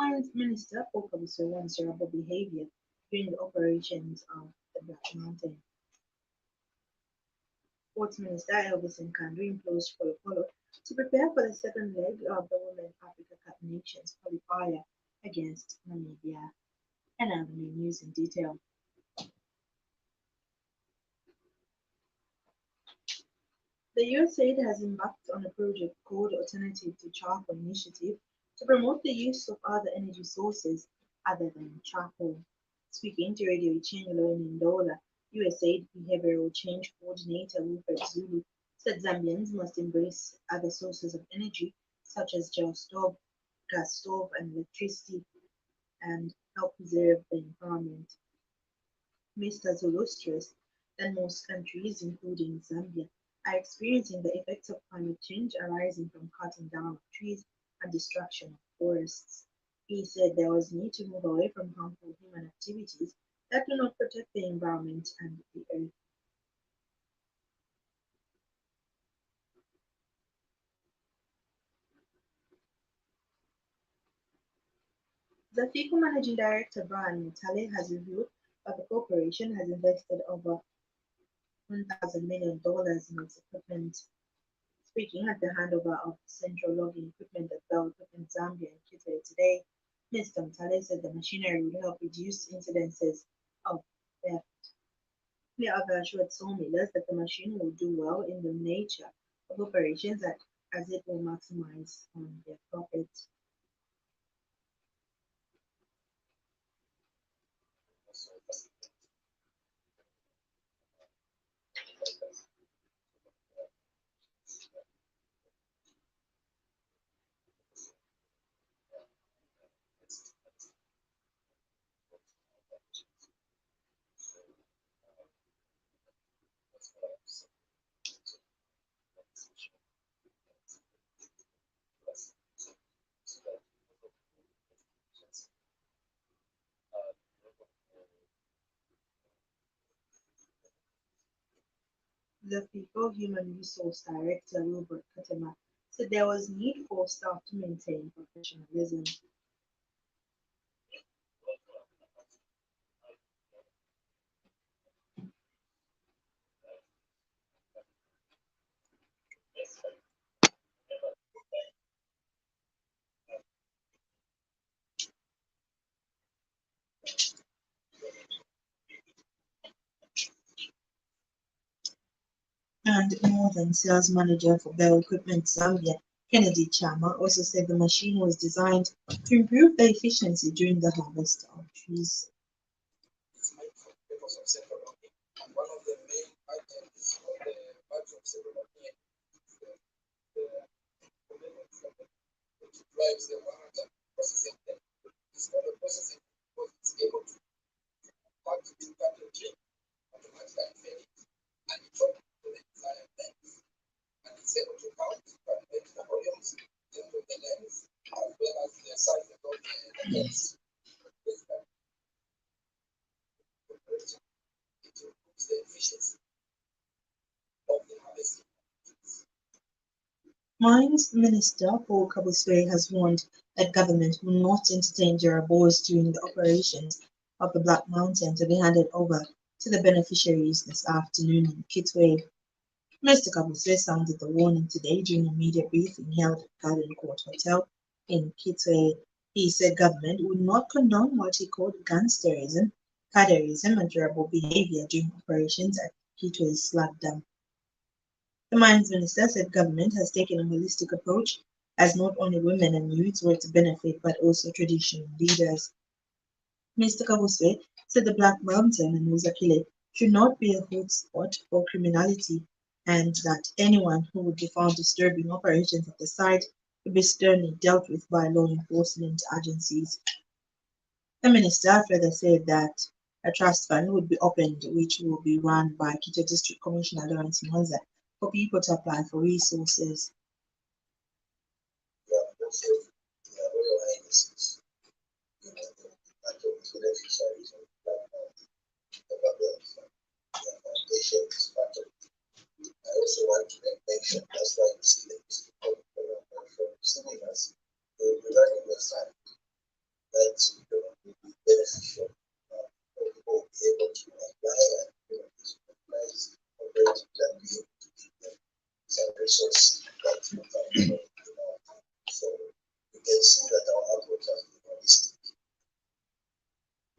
Mines Minister focused on observable behavior during the operations of the Black Mountain. Sports Minister Elvis Nkandwi imposed Polo Polo to prepare for the second leg of the Women Africa Cup Nations qualifier against Namibia. And now the main news in detail. The USAID has embarked on a project called Alternative to Charcoal Initiative to promote the use of other energy sources other than charcoal. Speaking to Radio Ichengelo in Ndola, USAID Behavioral Change Coordinator Wilfred Zulu said Zambians must embrace other sources of energy such as gas stove, and electricity and help preserve the environment. Mr. Zulu stressed that most countries, including Zambia, are experiencing the effects of climate change arising from cutting down of trees and destruction of forests. He said there was need to move away from harmful human activities that do not protect the environment and the earth. The FICO Managing Director Brian Mutale has revealed that the corporation has invested over $1,000 million in its equipment. Speaking at the handover of central logging equipment at Bell Equipment Zambia in Kitwe today, Mr. Mtale said the machinery would help reduce incidences of theft. He other assured sawmillers that the machine will do well in the nature of operations as it will maximize on their profits. The FIFO Human Resource Director Wilbert Katema said there was need for staff to maintain professionalism. And Northern Sales Manager for Bell Equipment Zambia, Kennedy Chama, also said the machine was designed to improve the efficiency during the harvest of trees. It's made for the purpose of central logging, and one of the main items of the badge of central logging is the component which drives the water processing tank. It's not a processing because it's able to cut the tree automatically and fed it, and it drops to the desired length, and it's able to count and make the volumes in terms of the length as well as the size of the heads. It improves the efficiency of the harvesting. Mines Minister Paul Kabuswe has warned that government will not entertain Jeroboams during the operations of the Black Mountain to be handed over to the beneficiaries this afternoon in Kitwe. Mr. Kabuswe sounded the warning today during a media briefing held at Garden Court Hotel in Kitwe. He said government would not condone what he called gangsterism, cadreism, and terrible behavior during operations at Kitwe's slag dump. The mines minister said government has taken a holistic approach as not only women and youths were to benefit but also traditional leaders. Mr. Kabuswe said the Black Mountain and Uzakile should not be a hotspot for criminality and that anyone who would be found disturbing operations at the site would be sternly dealt with by law enforcement agencies. The minister further said that a trust fund would be opened which will be run by Kitwe District Commissioner Lawrence Mwanza for people to apply for resources. We have also the Royal Highnesses, the beneficiaries of the government, the foundation is part of it. I also want to mention that's why you see the District from receiving us, they will be running the site.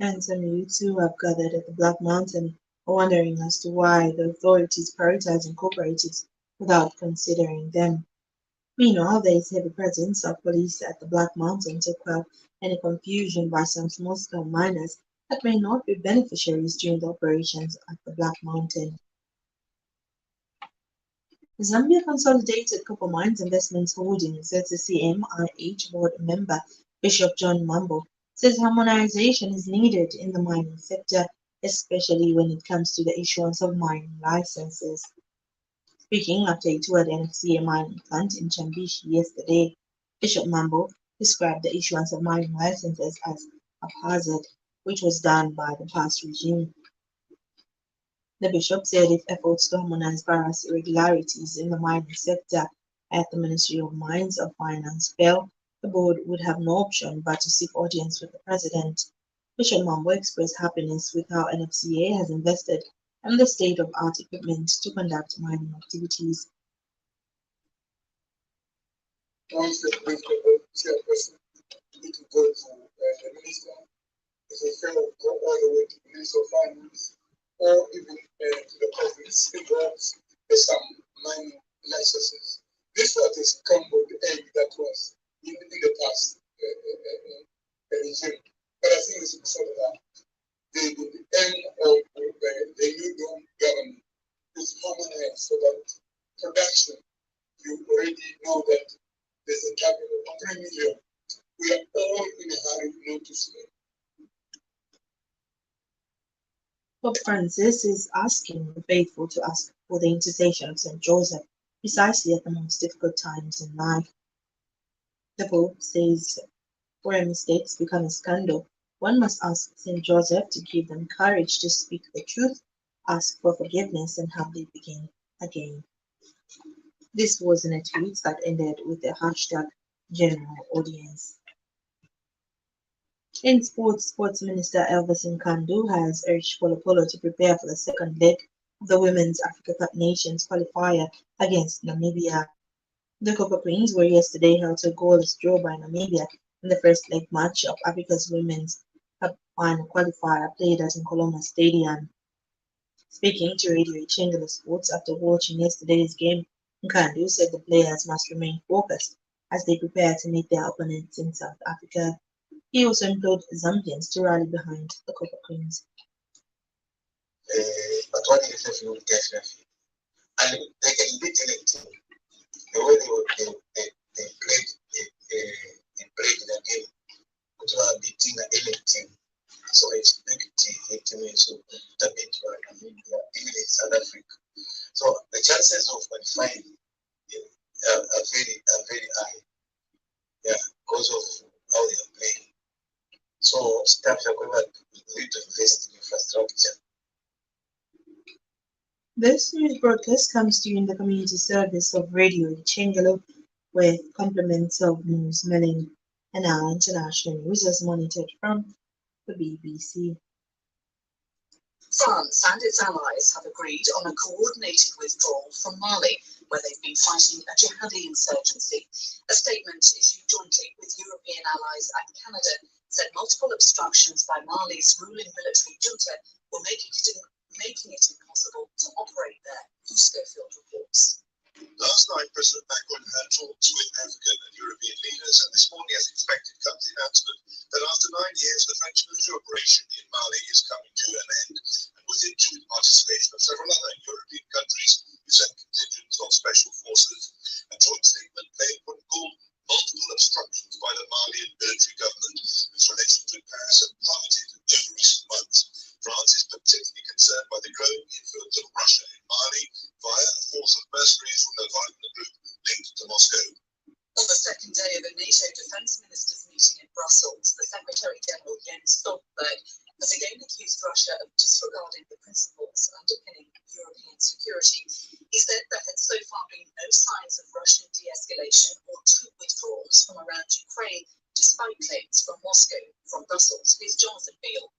And some youths who have gathered at the Black Mountain are wondering as to why the authorities prioritizing cooperatives without considering them. Meanwhile, there is heavy presence of police at the Black Mountain to quell any confusion by some small-scale miners that may not be beneficiaries during the operations at the Black Mountain. Zambia Consolidated Copper Mines Investments Holdings, that's the CMIH board member Bishop John Mambo, says harmonization is needed in the mining sector, especially when it comes to the issuance of mining licenses. Speaking after a tour at the NFCA mining plant in Chambishi yesterday, Bishop Mambo described the issuance of mining licenses as haphazard, which was done by the past regime. The bishop said if efforts to harmonize various irregularities in the mining sector at the Ministry of Mines and Finance fail, the board would have no option but to seek audience with the president. Bishop Mambo expressed happiness with how NFCA has invested in the state-of-art equipment to conduct mining activities. Once the chairperson need to go to the minister, if they fail, go all the way to the Minister of Finance or even to the province involves some mining licenses. This has come with the egg that was in the past regime. But I think it's sort of that. The end of the new government is harmonized so that production, you already know that there's a target of 3 million. We are all in a hurry not to sleep. Pope Francis is asking the faithful to ask for the intercession of St. Joseph precisely at the most difficult times in life. The Pope says where mistakes become a scandal, one must ask St. Joseph to give them courage to speak the truth, ask for forgiveness, and humbly begin again. This was in a tweet that ended with the hashtag general audience. In sports, Sports Minister Elvis Nkandu has urged Polo Polo to prepare for the second leg of the Women's Africa Cup Nations qualifier against Namibia. The Copper Queens were yesterday held to a goalless draw by Namibia in the first leg match of Africa's Women's Cup final qualifier played at Nkoloma Stadium. Speaking to Radio Chengelo Sports after watching yesterday's game, Nkandu said the players must remain focused as they prepare to meet their opponents in South Africa. He also implored Zambians to rally behind the Copper Queens. But what is the fuel definitely? And they can beat anything. The way they played in the game, which were beating anything. So I expect it to be so that beat Namibia, even in South Africa. So the chances of qualifying are very high. Yeah, because of how they are playing. So staff are going to need to invest in infrastructure. This news broadcast comes to you in the community service of Radio Chengelo with compliments of News Milling and our international news as monitored from the BBC. France and its allies have agreed on a coordinated withdrawal from Mali, where they've been fighting a jihadi insurgency. A statement issued jointly with European allies and Canada said multiple obstructions by Mali's ruling military junta were making it impossible to operate there. Schofield reports. Last night, President Macron had talks with African and European leaders, and this morning, as expected, comes the announcement that after 9 years, the French military operation in Mali is coming to an end. And with it, too, the participation of several other European countries who sent contingents of special forces. A joint statement made what called multiple obstructions by the Malian military government, whose relations with Paris have plummeted over recent months. France is particularly concerned by the growing influence of Russia in Mali via a force of mercenaries from the Wagner group linked to Moscow. On the second day of a NATO defence ministers' meeting in Brussels, the Secretary-General Jens Stoltenberg has again accused Russia of disregarding the principles underpinning European security. He said there had so far been no signs of Russian de-escalation or troop withdrawals from around Ukraine, despite claims from Moscow. From Brussels, here's Jonathan Beale.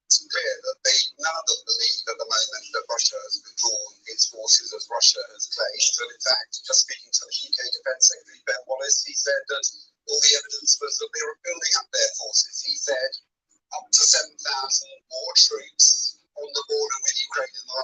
It's clear that none of them believe at the moment that Russia has withdrawn its forces as Russia has claimed. And in fact, just speaking to the UK Defence Secretary Ben Wallace, he said that all the evidence was that they were building up their forces. He said up to 7,000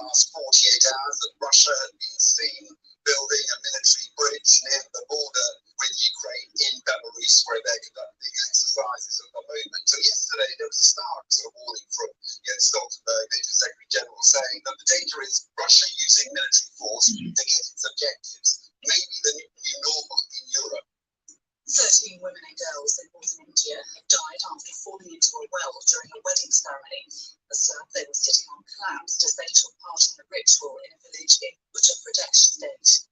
last 48 hours that Russia had been seen building a military bridge near the border with Ukraine in Belarus, where they're conducting exercises at the moment. So yesterday there was a stark sort of warning from Jens Stoltenberg, NATO Secretary General, saying that the danger is Russia using military force to get its objectives, maybe the new normal in Europe. 13 women and girls in northern India have died after falling into a well during a wedding ceremony. The slab they were sitting on collapsed as they took part in the ritual in a village in Uttar Pradesh state.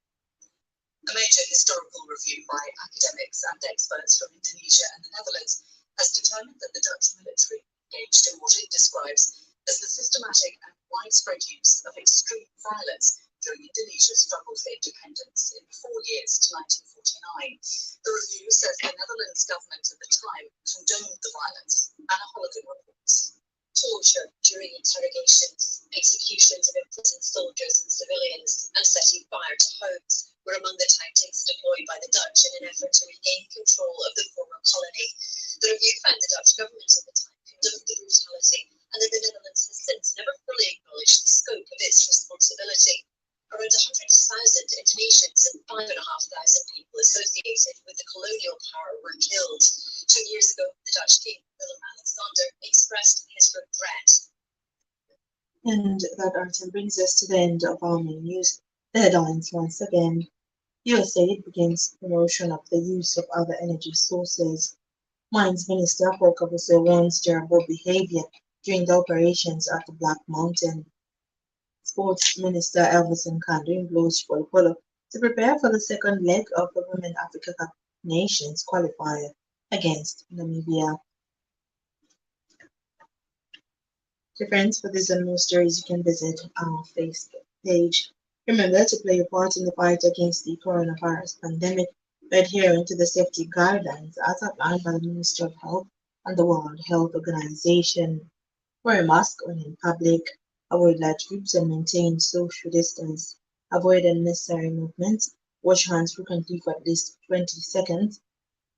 A major historical review by academics and experts from Indonesia and the Netherlands has determined that the Dutch military engaged in what it describes as the systematic and widespread use of extreme violence during Indonesia's struggle for independence in the 4 years to 1949. The review says the Netherlands government at the time condoned the violence, and a Holocaust reports. Torture during interrogations, executions of imprisoned soldiers and civilians, and setting fire to homes were among the tactics deployed by the Dutch in an effort to regain control of the former colony. The review found the Dutch government at the time condoned the brutality, and that the Netherlands has since never fully acknowledged the scope of its responsibility. Around 100,000 Indonesians and 5,500 people associated with the colonial power were killed. 2 years ago, the Dutch king, Willem-Alexander, expressed his regret. And that item brings us to the end of our main news. The headlines once again. USA begins promotion of the use of other energy sources. Mines Minister Mukuka warns terrible behavior during the operations at the Black Mountain. Sports Minister Elvis Nkandwin blows Polo to prepare for the second leg of the Women Africa Cup Nations qualifier against Namibia. So friends, for this and more stories, you can visit our Facebook page. Remember to play a part in the fight against the coronavirus pandemic by adhering to the safety guidelines as outlined by the Ministry of Health and the World Health Organization. Wear a mask when in public, avoid large groups and maintain social distance, avoid unnecessary movements, wash hands frequently for at least 20 seconds,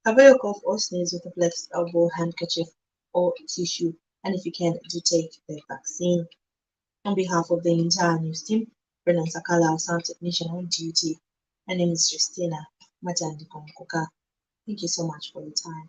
cover your cough or sneeze with a flexible handkerchief or tissue, and if you can, do take the vaccine. On behalf of the entire news team, Brennan Sakala, sound technician on duty, my name is Justina, Matandiko Mukuka. Thank you so much for your time.